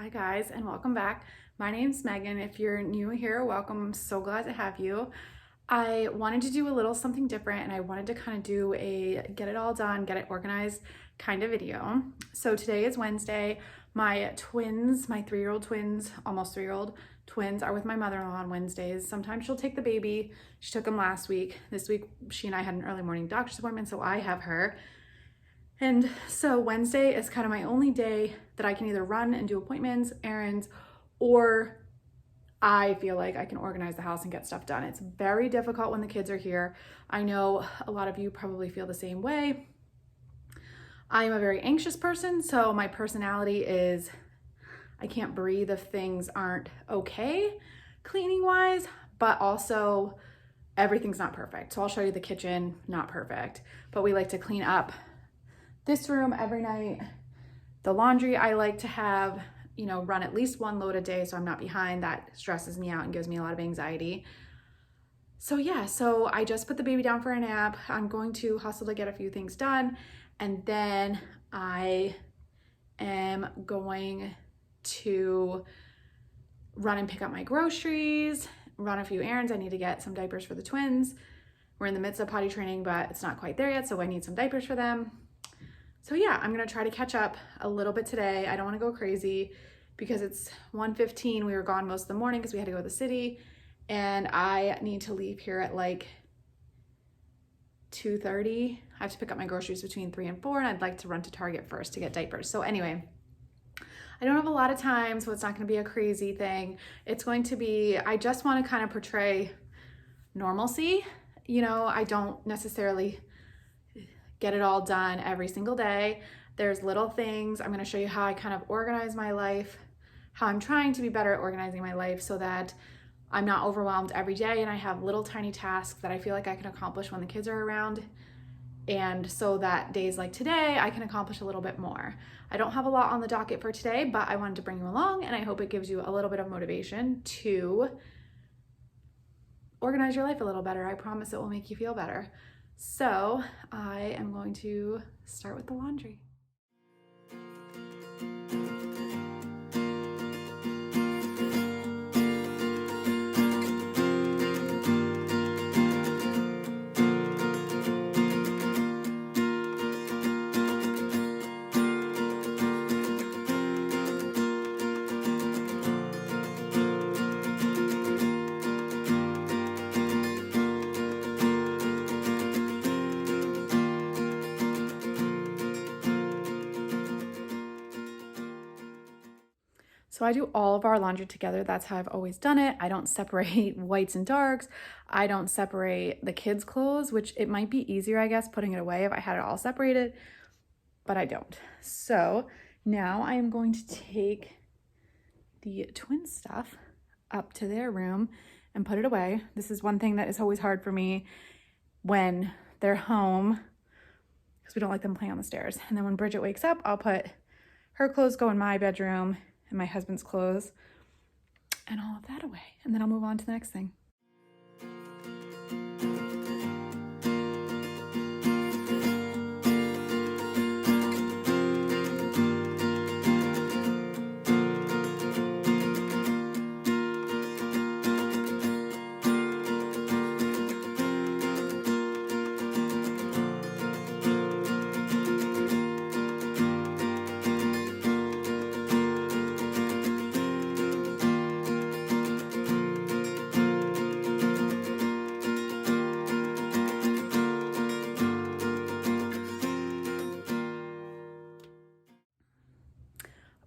Hi guys, and welcome back. My name's Megan. If you're new here, welcome. I'm so glad to have you. I wanted to do a little something different and I wanted to kind of do a get it all done, get it organized kind of video. So today is Wednesday. My twins, my 3-year-old twins, almost 3-year-old twins are with my mother-in-law on Wednesdays. Sometimes she'll take the baby. She took him last week. This week, she and I had an early morning doctor's appointment, so I have her. And so Wednesday is kind of my only day that I can either run and do appointments, errands, or I feel like I can organize the house and get stuff done. It's very difficult when the kids are here. I know a lot of you probably feel the same way. I am a very anxious person, so my personality is I can't breathe if things aren't okay cleaning wise, but also everything's not perfect. So I'll show you the kitchen, not perfect, but we like to clean up this room every night. The laundry I like to have, run at least one load a day so I'm not behind. That stresses me out and gives me a lot of anxiety. So yeah, so I just put the baby down for a nap. I'm going to hustle to get a few things done, and then I am going to run and pick up my groceries, run a few errands. I need to get some diapers for the twins. We're in the midst of potty training, but it's not quite there yet, so I need some diapers for them. So yeah, I'm gonna try to catch up a little bit today. I don't wanna go crazy because it's 1:15. We were gone most of the morning because we had to go to the city, and I need to leave here at like 2:30. I have to pick up my groceries between 3 and 4, and I'd like to run to Target first to get diapers. So anyway, I don't have a lot of time, so it's not gonna be a crazy thing. It's going to be, I just wanna kind of portray normalcy. I don't necessarily get it all done every single day. There's little things. I'm going to show you how I kind of organize my life, how I'm trying to be better at organizing my life so that I'm not overwhelmed every day and I have little tiny tasks that I feel like I can accomplish when the kids are around. And so that days like today, I can accomplish a little bit more. I don't have a lot on the docket for today, but I wanted to bring you along, and I hope it gives you a little bit of motivation to organize your life a little better. I promise it will make you feel better. So I am going to start with the laundry. So I do all of our laundry together. That's how I've always done it. I don't separate whites and darks. I don't separate the kids' clothes, which it might be easier, I guess, putting it away if I had it all separated, but I don't. So now I am going to take the twin stuff up to their room and put it away. This is one thing that is always hard for me when they're home because we don't like them playing on the stairs. And then when Bridget wakes up, I'll put her clothes go in my bedroom and my husband's clothes and all of that away. And then I'll move on to the next thing.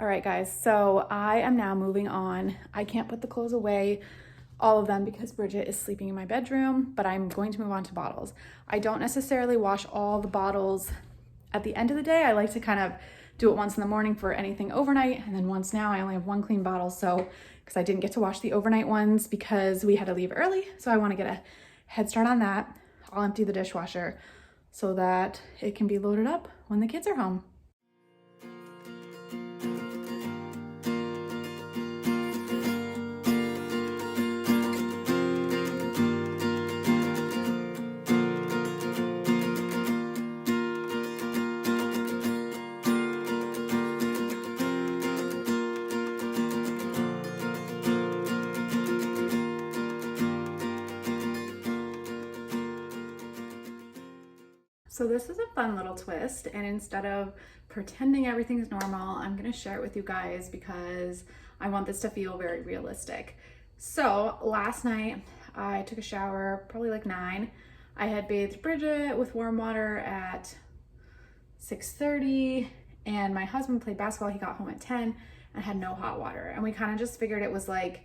All right, guys, so I am now moving on. I can't put the clothes away, all of them, because Bridget is sleeping in my bedroom, but I'm going to move on to bottles. I don't necessarily wash all the bottles at the end of the day. I like to kind of do it once in the morning for anything overnight, and then once now. I only have one clean bottle, so because I didn't get to wash the overnight ones because we had to leave early, so I want to get a head start on that. I'll empty the dishwasher so that it can be loaded up when the kids are home. So this is a fun little twist, and instead of pretending everything's normal, I'm gonna share it with you guys because I want this to feel very realistic. So last night I took a shower, probably like 9. I had bathed Bridget with warm water at 6:30, and my husband played basketball. He got home at 10 and had no hot water. And we kind of just figured it was like,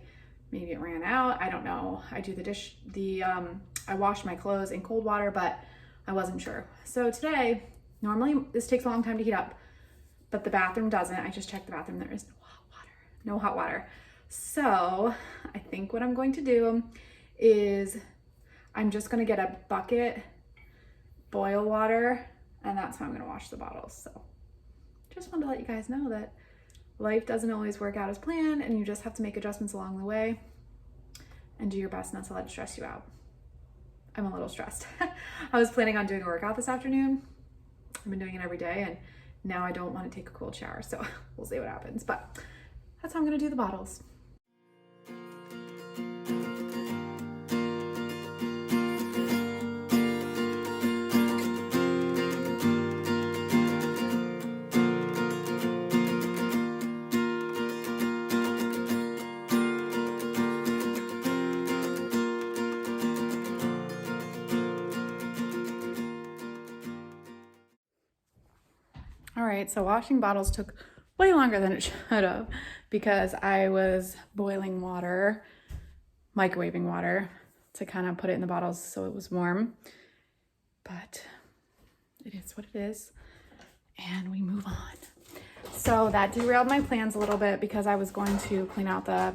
maybe it ran out. I don't know. I do I wash my clothes in cold water, but I wasn't sure. So today, normally this takes a long time to heat up, but the bathroom doesn't. I just checked the bathroom. There is no hot water. No hot water. So I think what I'm going to do is I'm just going to get a bucket, boil water, and that's how I'm going to wash the bottles. So just wanted to let you guys know that life doesn't always work out as planned, and you just have to make adjustments along the way and do your best not to let it stress you out. I'm a little stressed. I was planning on doing a workout this afternoon. I've been doing it every day, and now I don't want to take a cold shower, so we'll see what happens. But that's how I'm going to do the bottles. All right, so washing bottles took way longer than it should have because I was boiling water, microwaving water to kind of put it in the bottles so it was warm. But it is what it is, and we move on. So that derailed my plans a little bit because I was going to clean out the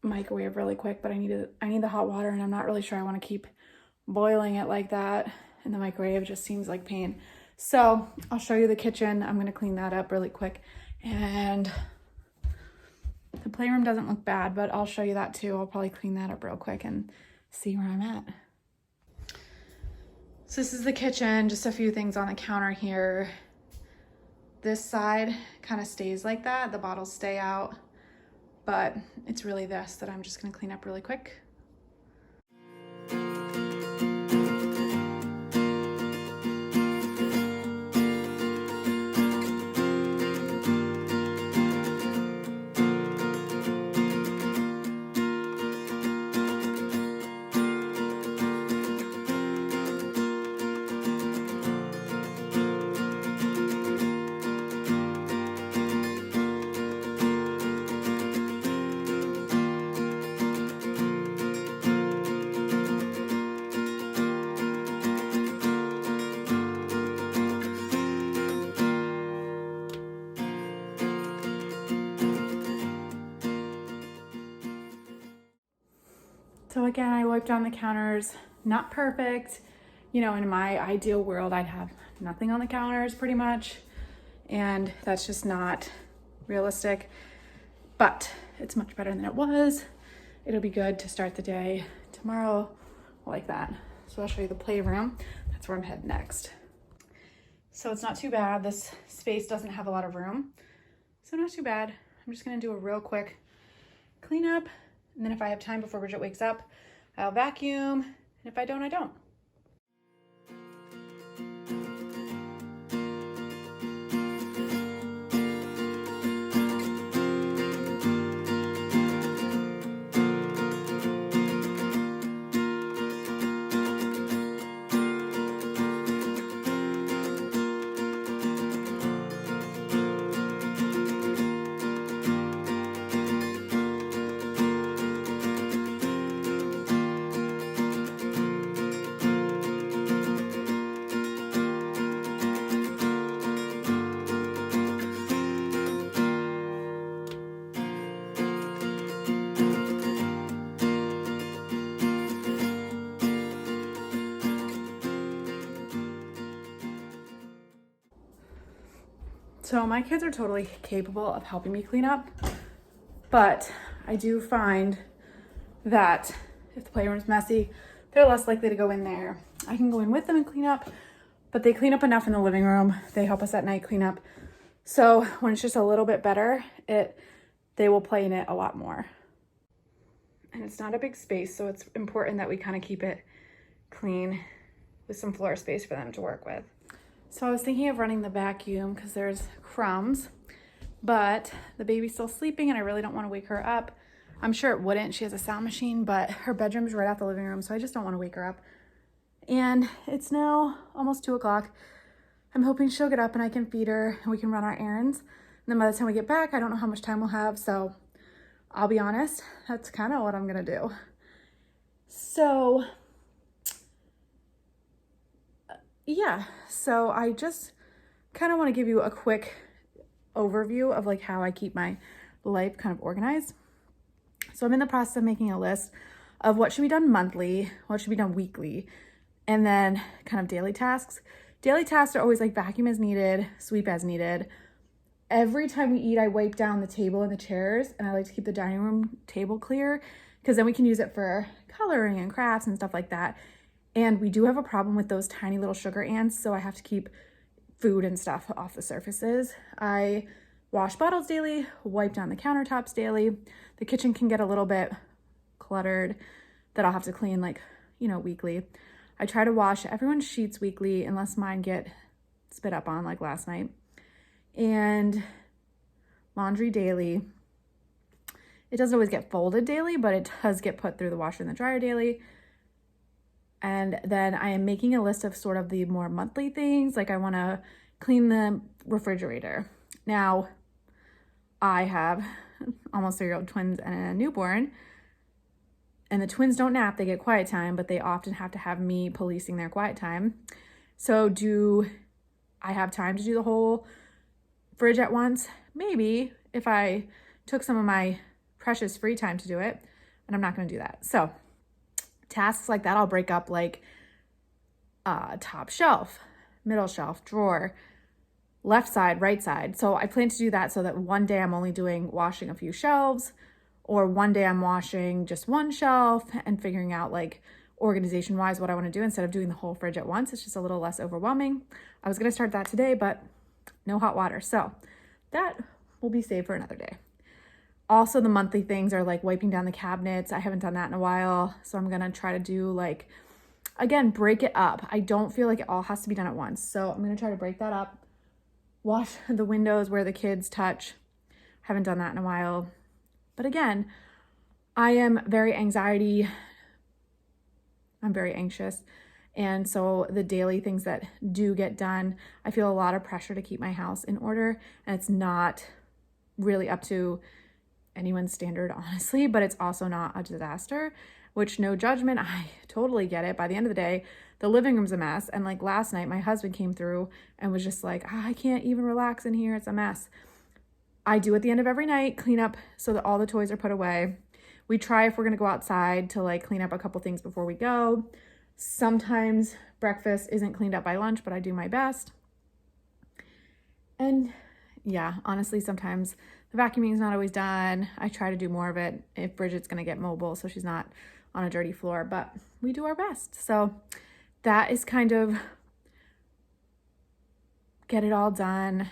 microwave really quick, but I need the hot water, and I'm not really sure I want to keep boiling it like that in the microwave. It just seems like pain. So I'll show you the kitchen. I'm gonna clean that up really quick. And the playroom doesn't look bad, but I'll show you that too. I'll probably clean that up real quick and see where I'm at. So this is the kitchen, just a few things on the counter here. This side kind of stays like that. The bottles stay out, but it's really this that I'm just gonna clean up really quick. So again, I wiped down the counters, not perfect. You know, in my ideal world, I'd have nothing on the counters pretty much, and that's just not realistic, but it's much better than it was. It'll be good to start the day tomorrow like that. So I'll show you the playroom. That's where I'm headed next. So it's not too bad. This space doesn't have a lot of room, so not too bad. I'm just gonna do a real quick cleanup. And then if I have time before Bridget wakes up, I'll vacuum. And if I don't, I don't. So my kids are totally capable of helping me clean up, but I do find that if the playroom's messy, they're less likely to go in there. I can go in with them and clean up, but they clean up enough in the living room. They help us at night clean up. So when it's just a little bit better, they will play in it a lot more. And it's not a big space, so it's important that we kind of keep it clean with some floor space for them to work with. So I was thinking of running the vacuum because there's crumbs, but the baby's still sleeping and I really don't want to wake her up. I'm sure it wouldn't. She has a sound machine, but her bedroom's right out the living room, so I just don't want to wake her up. And it's now almost 2 o'clock. I'm hoping she'll get up and I can feed her and we can run our errands. And then by the time we get back, I don't know how much time we'll have. So I'll be honest, that's kind of what I'm going to do. So yeah, so I just kind of want to give you a quick overview of like how I keep my life kind of organized. So I'm in the process of making a list of what should be done monthly, what should be done weekly, and then kind of daily tasks. Daily tasks are always like vacuum as needed, sweep as needed. Every time we eat, I wipe down the table and the chairs, and I like to keep the dining room table clear because then we can use it for coloring and crafts and stuff like that. And we do have a problem with those tiny little sugar ants, so I have to keep food and stuff off the surfaces. I wash bottles daily, wipe down the countertops daily. The kitchen can get a little bit cluttered that I'll have to clean like, weekly. I try to wash everyone's sheets weekly unless mine get spit up on like last night. And laundry daily. It doesn't always get folded daily, but it does get put through the washer and the dryer daily. And then I am making a list of sort of the more monthly things. Like I want to clean the refrigerator. Now, I have almost 3-year-old twins and a newborn. And the twins don't nap, they get quiet time, but they often have to have me policing their quiet time. So do I have time to do the whole fridge at once? Maybe, if I took some of my precious free time to do it, and I'm not going to do that. So tasks like that I'll break up like top shelf, middle shelf, drawer, left side, right side. So I plan to do that so that one day I'm only doing washing a few shelves, or one day I'm washing just one shelf and figuring out like organization wise what I want to do instead of doing the whole fridge at once. It's just a little less overwhelming. I was going to start that today, but no hot water. So that will be saved for another day. Also, the monthly things are like wiping down the cabinets. I haven't done that in a while. So I'm going to try to do like, again, break it up. I don't feel like it all has to be done at once. So I'm going to try to break that up. Wash the windows where the kids touch. Haven't done that in a while. But again, I am very anxious. And so the daily things that do get done, I feel a lot of pressure to keep my house in order. And it's not really up to anyone's standard, honestly, but it's also not a disaster, which no judgment. I totally get it. By the end of the day, the living room's a mess. And like last night, my husband came through and was just like, I can't even relax in here. It's a mess. I do at the end of every night, clean up so that all the toys are put away. We try if we're going to go outside to like clean up a couple things before we go. Sometimes breakfast isn't cleaned up by lunch, but I do my best. And yeah, honestly, sometimes the vacuuming is not always done. I try to do more of it if Bridget's going to get mobile so she's not on a dirty floor, but we do our best. So that is kind of get it all done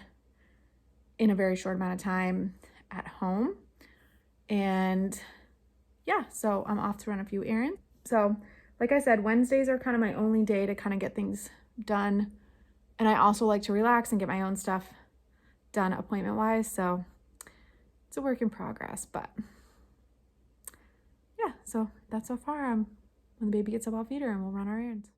in a very short amount of time at home. And yeah, so I'm off to run a few errands. So like I said, Wednesdays are kind of my only day to kind of get things done. And I also like to relax and get my own stuff done appointment-wise. So it's a work in progress, but yeah, so that's so far. When the baby gets up, I'll feed her and we'll run our errands.